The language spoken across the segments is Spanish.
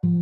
Queremos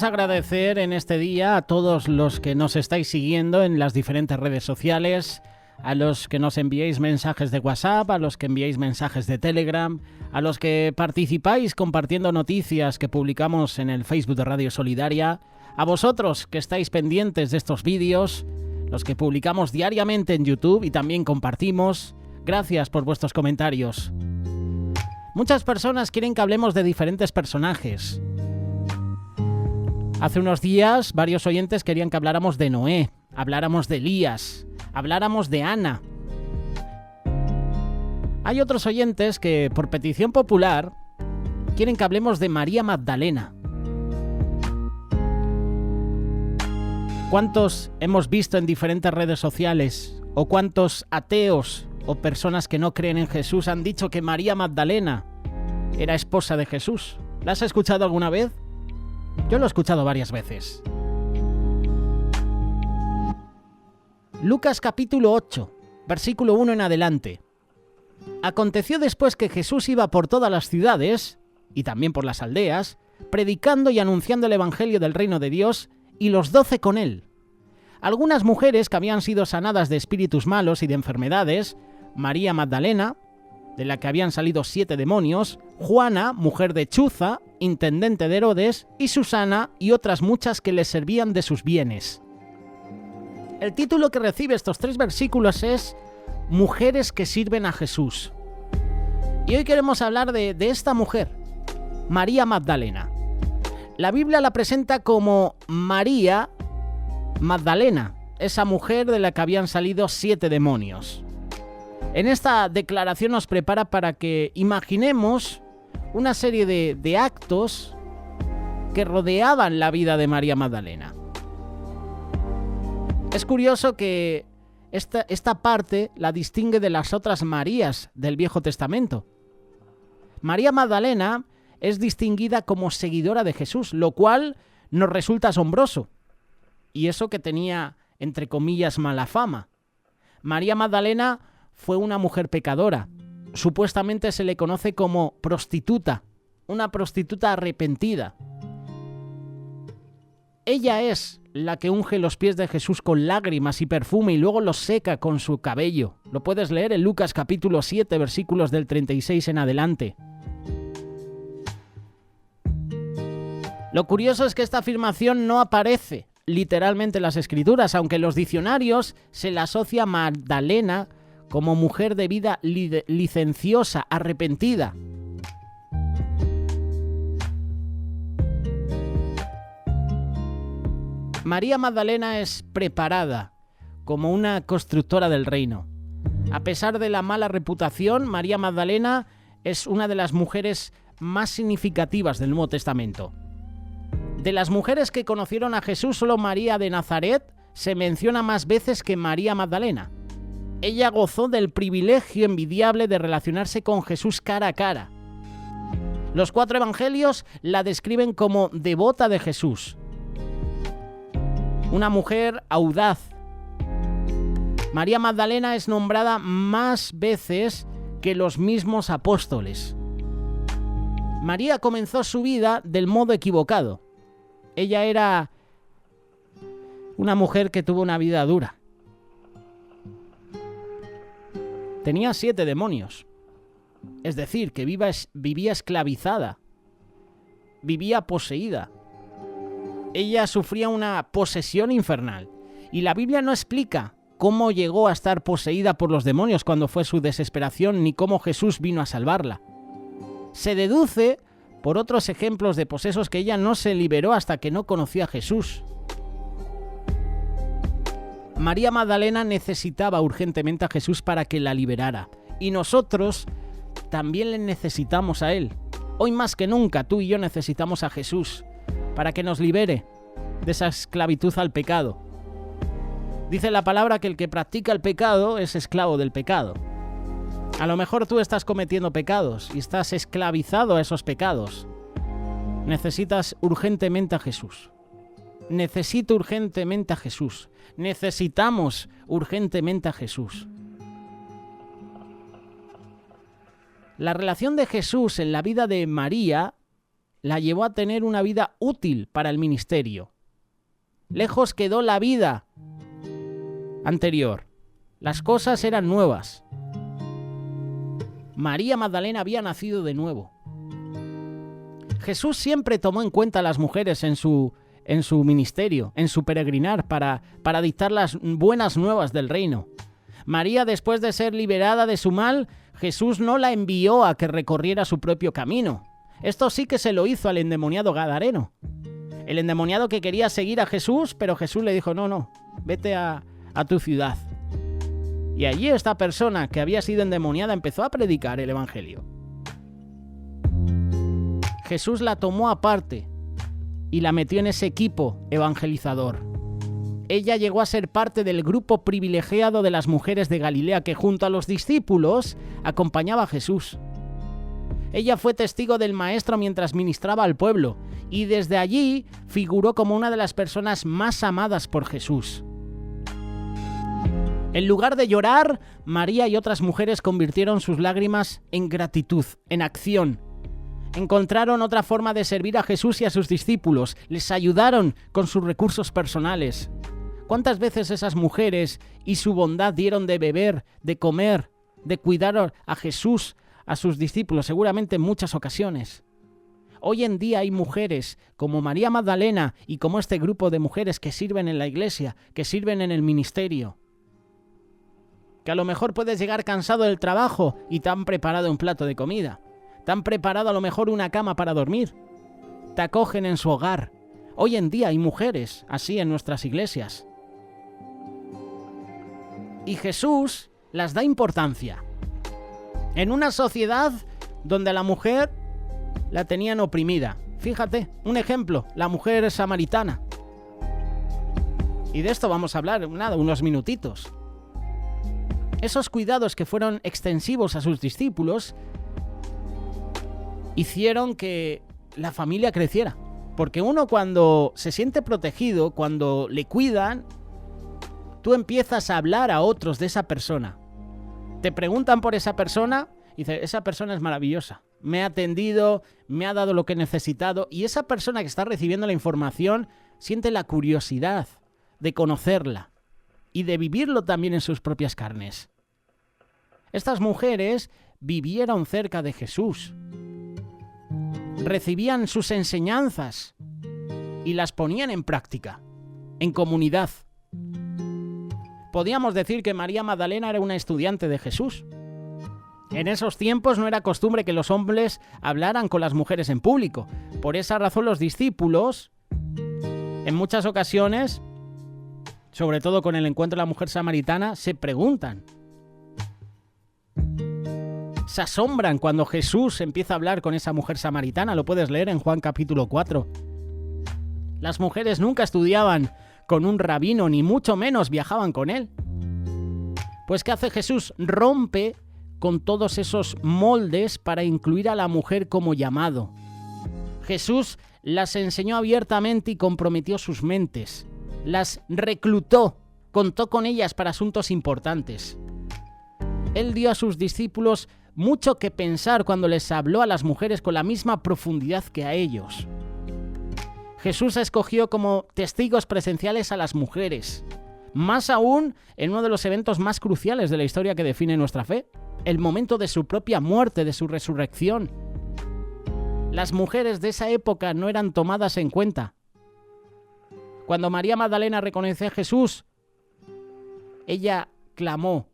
agradecer en este día a todos los que nos estáis siguiendo en las diferentes redes sociales, a los que nos enviáis mensajes de WhatsApp, a los que enviáis mensajes de Telegram, a los que participáis compartiendo noticias que publicamos en el Facebook de Radio Solidaria, a vosotros que estáis pendientes de estos vídeos, los que publicamos diariamente en YouTube y también compartimos. Gracias por vuestros comentarios. Muchas personas quieren que hablemos de diferentes personajes. Hace unos días, varios oyentes querían que habláramos de Noé, habláramos de Elías, habláramos de Ana. Hay otros oyentes que, por petición popular, quieren que hablemos de María Magdalena. ¿Cuántos hemos visto en diferentes redes sociales, o cuántos ateos o personas que no creen en Jesús han dicho que María Magdalena era esposa de Jesús? ¿La has escuchado alguna vez? Yo lo he escuchado varias veces. Lucas capítulo 8, versículo 1 en adelante. Aconteció después que Jesús iba por todas las ciudades, y también por las aldeas, predicando y anunciando el evangelio del reino de Dios, y los 12 con él. Algunas mujeres que habían sido sanadas de espíritus malos y de enfermedades, María Magdalena, de la que habían salido 7 demonios, Juana, mujer de Chuza, intendente de Herodes, y Susana, y otras muchas que les servían de sus bienes. El título que recibe estos 3 versículos es Mujeres que sirven a Jesús. Y hoy queremos hablar de esta mujer, María Magdalena. La Biblia la presenta como María Magdalena, esa mujer de la que habían salido 7 demonios. En esta declaración nos prepara para que imaginemos una serie de actos que rodeaban la vida de María Magdalena. Es curioso que esta parte la distingue de las otras Marías del Viejo Testamento. María Magdalena es distinguida como seguidora de Jesús, lo cual nos resulta asombroso. Y eso que tenía, entre comillas, mala fama. María Magdalena fue una mujer pecadora. Supuestamente se le conoce como prostituta, una prostituta arrepentida. Ella es la que unge los pies de Jesús con lágrimas y perfume y luego los seca con su cabello. Lo puedes leer en Lucas capítulo 7, versículos del 36 en adelante. Lo curioso es que esta afirmación no aparece literalmente en las Escrituras, aunque en los diccionarios se la asocia a Magdalena como mujer de vida licenciosa, arrepentida. María Magdalena es preparada como una constructora del reino. A pesar de la mala reputación, María Magdalena es una de las mujeres más significativas del Nuevo Testamento. De las mujeres que conocieron a Jesús, solo María de Nazaret se menciona más veces que María Magdalena. Ella gozó del privilegio envidiable de relacionarse con Jesús cara a cara. Los 4 evangelios la describen como devota de Jesús. Una mujer audaz. María Magdalena es nombrada más veces que los mismos apóstoles. María comenzó su vida del modo equivocado. Ella era una mujer que tuvo una vida dura. Tenía 7 demonios. Es decir, que vivía esclavizada. Vivía poseída. Ella sufría una posesión infernal. Y la Biblia no explica cómo llegó a estar poseída por los demonios cuando fue su desesperación, ni cómo Jesús vino a salvarla. Se deduce por otros ejemplos de posesos que ella no se liberó hasta que no conoció a Jesús. María Magdalena necesitaba urgentemente a Jesús para que la liberara. Y nosotros también le necesitamos a Él. Hoy más que nunca tú y yo necesitamos a Jesús para que nos libere de esa esclavitud al pecado. Dice la palabra que el que practica el pecado es esclavo del pecado. A lo mejor tú estás cometiendo pecados y estás esclavizado a esos pecados. necesitas urgentemente a Jesús. Necesito urgentemente a Jesús. Necesitamos urgentemente a Jesús. La relación de Jesús en la vida de María la llevó a tener una vida útil para el ministerio. Lejos quedó la vida anterior. Las cosas eran nuevas. María Magdalena había nacido de nuevo. Jesús siempre tomó en cuenta a las mujeres en su ministerio, en su peregrinar, para dictar las buenas nuevas del reino. María, después de ser liberada de su mal, Jesús no la envió a que recorriera su propio camino. Esto sí que se lo hizo al endemoniado gadareno. El endemoniado que quería seguir a Jesús, pero Jesús le dijo, no, vete a tu ciudad. Y allí esta persona que había sido endemoniada empezó a predicar el evangelio. Jesús la tomó aparte y la metió en ese equipo evangelizador. Ella llegó a ser parte del grupo privilegiado de las mujeres de Galilea que junto a los discípulos acompañaba a Jesús. Ella fue testigo del Maestro mientras ministraba al pueblo y desde allí figuró como una de las personas más amadas por Jesús. En lugar de llorar, María y otras mujeres convirtieron sus lágrimas en gratitud, en acción. Encontraron otra forma de servir a Jesús y a sus discípulos. Les ayudaron con sus recursos personales. ¿Cuántas veces esas mujeres y su bondad dieron de beber, de comer, de cuidar a Jesús, a sus discípulos? Seguramente en muchas ocasiones. Hoy en día hay mujeres como María Magdalena y como este grupo de mujeres que sirven en la iglesia, que sirven en el ministerio. Que a lo mejor puedes llegar cansado del trabajo y te han preparado un plato de comida. Te han preparado a lo mejor una cama para dormir. Te acogen en su hogar. Hoy en día hay mujeres así en nuestras iglesias. Y Jesús las da importancia. En una sociedad donde a la mujer la tenían oprimida. Fíjate, un ejemplo, la mujer samaritana. Y de esto vamos a hablar, unos minutitos. Esos cuidados que fueron extensivos a sus discípulos hicieron que la familia creciera. Porque uno cuando se siente protegido, cuando le cuidan, tú empiezas a hablar a otros de esa persona. Te preguntan por esa persona y dices, esa persona es maravillosa. Me ha atendido, me ha dado lo que he necesitado. Y esa persona que está recibiendo la información siente la curiosidad de conocerla y de vivirlo también en sus propias carnes. Estas mujeres vivieron cerca de Jesús. Recibían sus enseñanzas y las ponían en práctica, en comunidad. Podíamos decir que María Magdalena era una estudiante de Jesús. En esos tiempos no era costumbre que los hombres hablaran con las mujeres en público. Por esa razón los discípulos, en muchas ocasiones, sobre todo con el encuentro de la mujer samaritana, se preguntan. Se asombran cuando Jesús empieza a hablar con esa mujer samaritana. Lo puedes leer en Juan capítulo 4. Las mujeres nunca estudiaban con un rabino, ni mucho menos viajaban con él. Pues ¿qué hace Jesús? Rompe con todos esos moldes para incluir a la mujer como llamado. Jesús las enseñó abiertamente y comprometió sus mentes. Las reclutó, contó con ellas para asuntos importantes. Él dio a sus discípulos mucho que pensar cuando les habló a las mujeres con la misma profundidad que a ellos. Jesús escogió como testigos presenciales a las mujeres, más aún en uno de los eventos más cruciales de la historia que define nuestra fe, el momento de su propia muerte, de su resurrección. Las mujeres de esa época no eran tomadas en cuenta. Cuando María Magdalena reconoció a Jesús, ella clamó,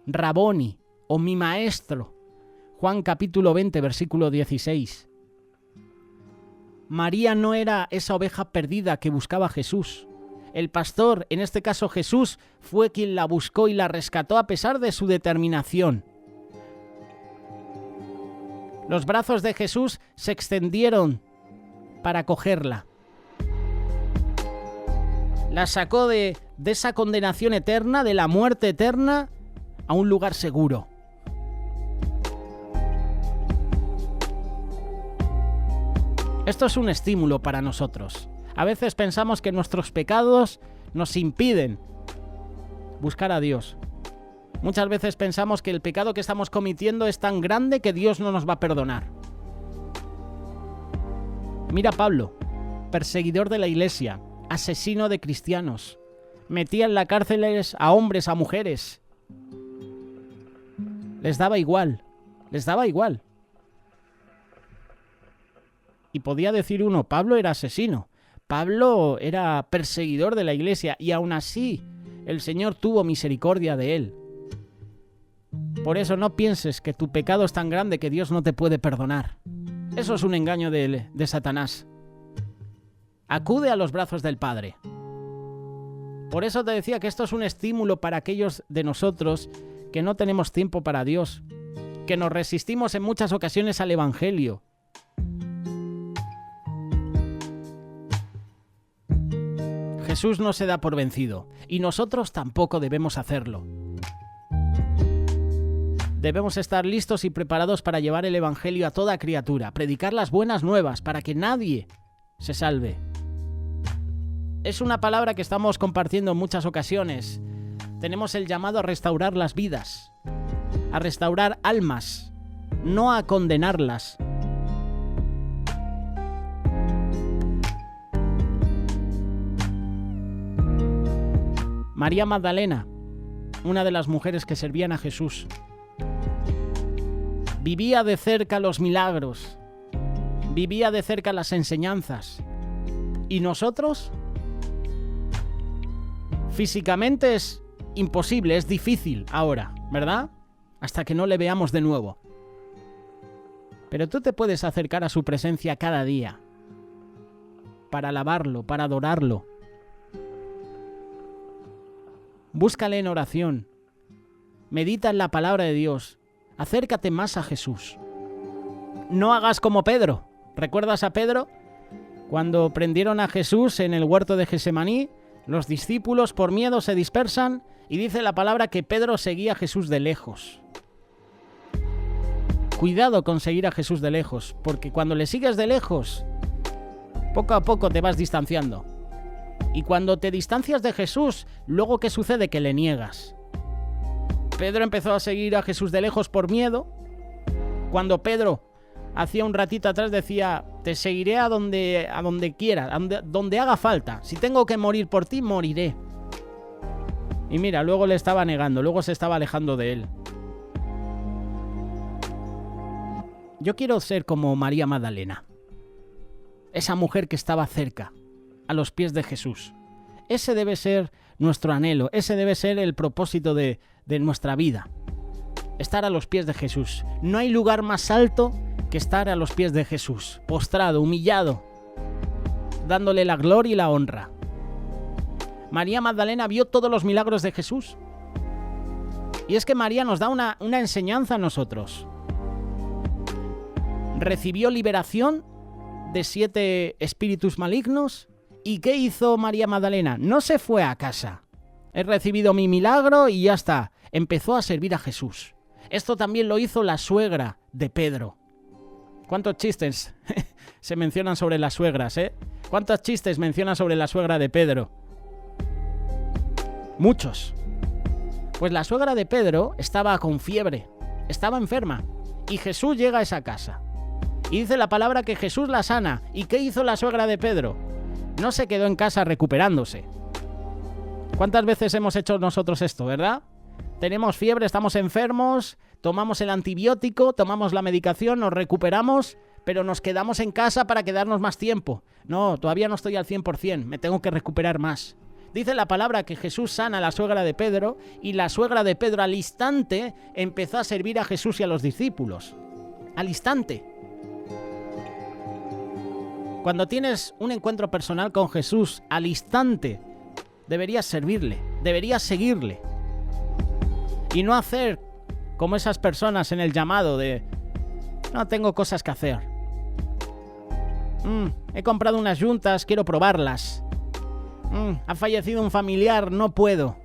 Raboni, o mi maestro. Juan capítulo 20, versículo 16. María no era esa oveja perdida que buscaba a Jesús. El pastor, en este caso Jesús, fue quien la buscó y la rescató a pesar de su determinación. Los brazos de Jesús se extendieron para acogerla. La sacó de esa condenación eterna, de la muerte eterna, a un lugar seguro. Esto es un estímulo para nosotros. A veces pensamos que nuestros pecados nos impiden buscar a Dios. Muchas veces pensamos que el pecado que estamos cometiendo es tan grande que Dios no nos va a perdonar. Mira a Pablo, perseguidor de la iglesia, asesino de cristianos. Metía en la cárcel a hombres, a mujeres. Les daba igual. Y podía decir uno, Pablo era asesino. Pablo era perseguidor de la iglesia y aún así el Señor tuvo misericordia de él. Por eso no pienses que tu pecado es tan grande que Dios no te puede perdonar. Eso es un engaño de Satanás. Acude a los brazos del Padre. Por eso te decía que esto es un estímulo para aquellos de nosotros que no tenemos tiempo para Dios, que nos resistimos en muchas ocasiones al Evangelio. Jesús no se da por vencido y nosotros tampoco debemos hacerlo. Debemos estar listos y preparados para llevar el Evangelio a toda criatura, predicar las buenas nuevas para que nadie se salve. Es una palabra que estamos compartiendo en muchas ocasiones. Tenemos el llamado a restaurar las vidas, a restaurar almas, no a condenarlas. María Magdalena, una de las mujeres que servían a Jesús, vivía de cerca los milagros, vivía de cerca las enseñanzas. ¿Y nosotros? Físicamente es imposible, es difícil ahora, ¿verdad? Hasta que no le veamos de nuevo. Pero tú te puedes acercar a su presencia cada día para alabarlo, para adorarlo. Búscale en oración, medita en la palabra de Dios, acércate más a Jesús. No hagas como Pedro. ¿Recuerdas a Pedro? Cuando prendieron a Jesús en el huerto de Getsemaní, los discípulos por miedo se dispersan y dice la palabra que Pedro seguía a Jesús de lejos. Cuidado con seguir a Jesús de lejos, porque cuando le sigues de lejos, poco a poco te vas distanciando. Y cuando te distancias de Jesús, luego ¿qué sucede? Que le niegas. Pedro empezó a seguir a Jesús de lejos por miedo. Cuando Pedro, hacía un ratito atrás, decía, te seguiré a donde quiera, donde haga falta. Si tengo que morir por ti, moriré. Y mira, luego le estaba negando, luego se estaba alejando de él. Yo quiero ser como María Magdalena, esa mujer que estaba cerca, a los pies de Jesús. Ese debe ser nuestro anhelo, ese debe ser el propósito de nuestra vida. Estar a los pies de Jesús. No hay lugar más alto que estar a los pies de Jesús, postrado, humillado, dándole la gloria y la honra. María Magdalena vio todos los milagros de Jesús. Y es que María nos da una enseñanza a nosotros. Recibió liberación de 7 espíritus malignos. ¿Y qué hizo María Magdalena? No se fue a casa. He recibido mi milagro y ya está. Empezó a servir a Jesús. Esto también lo hizo la suegra de Pedro. ¿Cuántos chistes se mencionan sobre las suegras, eh? ¿Cuántos chistes mencionan sobre la suegra de Pedro? Muchos. Pues la suegra de Pedro estaba con fiebre, estaba enferma, y Jesús llega a esa casa. Y dice la palabra que Jesús la sana. ¿Y qué hizo la suegra de Pedro? No se quedó en casa recuperándose. ¿Cuántas veces hemos hecho nosotros esto, verdad? Tenemos fiebre, estamos enfermos, tomamos el antibiótico, tomamos la medicación, nos recuperamos, pero nos quedamos en casa para quedarnos más tiempo. No, todavía no estoy al 100%, me tengo que recuperar más. Dice la palabra que Jesús sana a la suegra de Pedro y la suegra de Pedro al instante empezó a servir a Jesús y a los discípulos. Al instante. Cuando tienes un encuentro personal con Jesús, al instante deberías servirle, deberías seguirle. Y no hacer como esas personas en el llamado de no tengo cosas que hacer. He comprado unas yuntas, quiero probarlas. Ha fallecido un familiar, no puedo.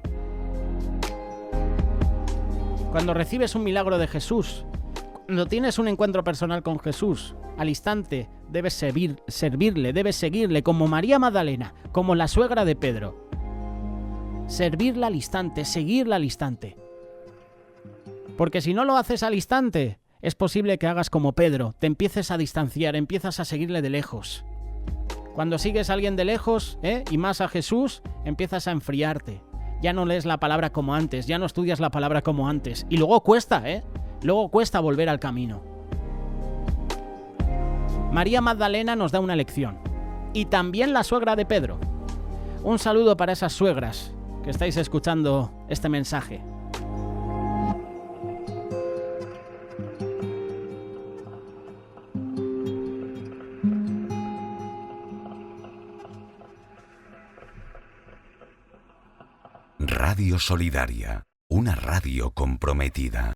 Cuando recibes un milagro de Jesús, Cuando tienes un encuentro personal con Jesús, al instante debes servirle, debes seguirle como María Magdalena, como la suegra de Pedro. Servirla al instante, seguirla al instante. Porque si no lo haces al instante, es posible que hagas como Pedro, te empieces a distanciar, empiezas a seguirle de lejos. Cuando sigues a alguien de lejos, y más a Jesús, empiezas a enfriarte. Ya no lees la palabra como antes, ya no estudias la palabra como antes. Y luego cuesta, luego cuesta volver al camino. María Magdalena nos da una lección. Y también la suegra de Pedro. Un saludo para esas suegras que estáis escuchando este mensaje. Radio Solidaria, una radio comprometida.